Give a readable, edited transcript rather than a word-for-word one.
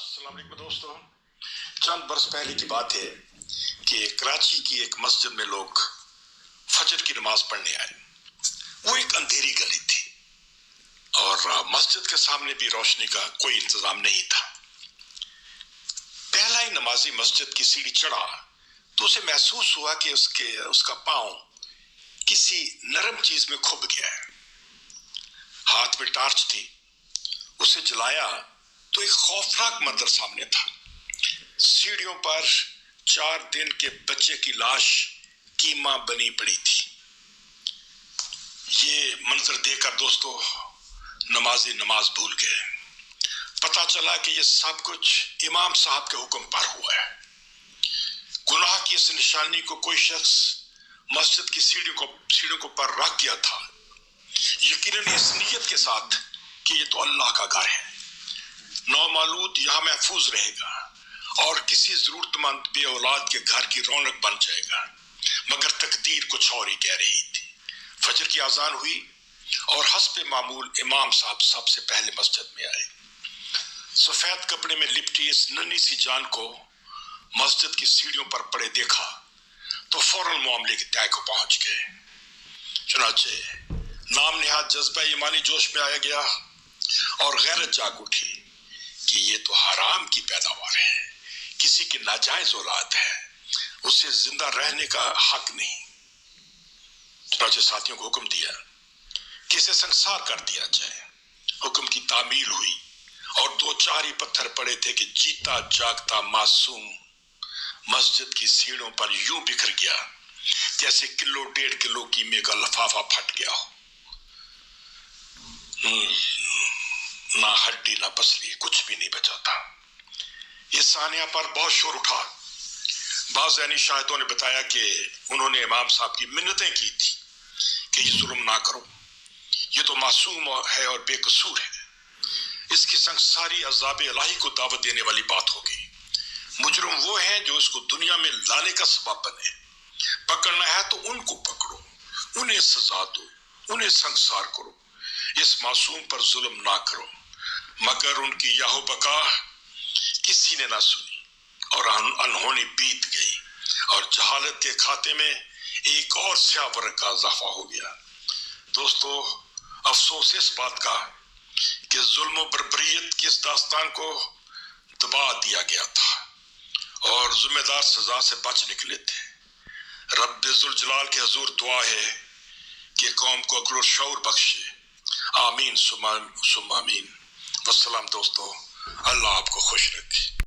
السلام علیکم دوستو، چند برس پہلے کی بات ہے کہ کراچی کی ایک مسجد میں لوگ فجر کی نماز پڑھنے آئے۔ وہ ایک اندھیری گلی تھی اور مسجد کے سامنے بھی روشنی کا کوئی انتظام نہیں تھا۔ پہلا ہی نمازی مسجد کی سیڑھی چڑھا تو اسے محسوس ہوا کہ اس کا پاؤں کسی نرم چیز میں کھب گیا ہے۔ ہاتھ میں ٹارچ تھی، اسے جلایا تو ایک خوفناک منظر سامنے تھا۔ سیڑھیوں پر 4 دن کے بچے کی لاش کیما بنی پڑی تھی۔ یہ منظر دیکھ کر دوستو نمازی نماز بھول گئے۔ پتا چلا کہ یہ سب کچھ امام صاحب کے حکم پر ہوا ہے۔ گناہ کی اس نشانی کو کوئی شخص مسجد کی سیڑھیوں کو پر رکھ گیا تھا، یقیناً اس نیت کے ساتھ کہ یہ تو اللہ کا گھر ہے، نومولود یہاں محفوظ رہے گا اور کسی ضرورت مند بے اولاد کے گھر کی رونق بن جائے گا۔ مگر تقدیر کچھ اور ہی کہہ رہی تھی۔ فجر کی اذان ہوئی اور حسب معمول امام صاحب سب سے پہلے مسجد میں آئے۔ سفید کپڑے میں لپٹی اس ننھی سی جان کو مسجد کی سیڑھیوں پر پڑے دیکھا تو فوراً معاملے کی تہہ کو پہنچ گئے۔ چنانچہ نام نہاد جذبہ ایمانی جوش میں آیا گیا اور غیرت جاگ اٹھی کہ یہ تو حرام کی پیداوار ہے، کسی کی ناجائز اولاد ہے، اسے زندہ رہنے کا حق نہیں۔ چنانچہ ساتھیوں کو حکم دیا کہ اسے سنسار کر دیا جائے۔ حکم کی تعمیل ہوئی اور 2-4 ہی پتھر پڑے تھے کہ جیتا جاگتا معصوم مسجد کی سیڑھوں پر یوں بکھر گیا جیسے 1.5 کلو کیمے کا لفافہ پھٹ گیا ہو۔ نہ ہڈی نہ پسلی، کچھ بھی نہیں بچا تھا۔ اس سانحہ پر بہت شور اٹھا۔ بعض ذہنی شاہدوں نے بتایا کہ انہوں نے امام صاحب کی منتیں کی تھی کہ یہ ظلم نہ کرو، یہ تو معصوم ہے اور بے قصور ہے، اس کی سنگساری عذاب الہی کو دعوت دینے والی بات ہوگی۔ مجرم وہ ہیں جو اس کو دنیا میں لانے کا سبب بنے۔ پکڑنا ہے تو ان کو پکڑو، انہیں سزا دو، انہیں سنگسار کرو، اس معصوم پر ظلم نہ کرو۔ مگر ان کی یاہو بقا کسی نے نہ سنی اور انہونی بیت گئی اور جہالت کے کھاتے میں ایک اور سیاہ ورق کا اضافہ ہو گیا۔ دوستو افسوس اس بات کا کہ ظلم و بربریت کی اس داستان کو دبا دیا گیا تھا اور ذمہ دار سزا سے بچ نکلے تھے۔ رب ذوالجلال کے حضور دعا ہے کہ قوم کو عقل و شعور بخشے۔ آمین ثم آمین۔ والسلام دوستو، اللہ آپ کو خوش رکھے۔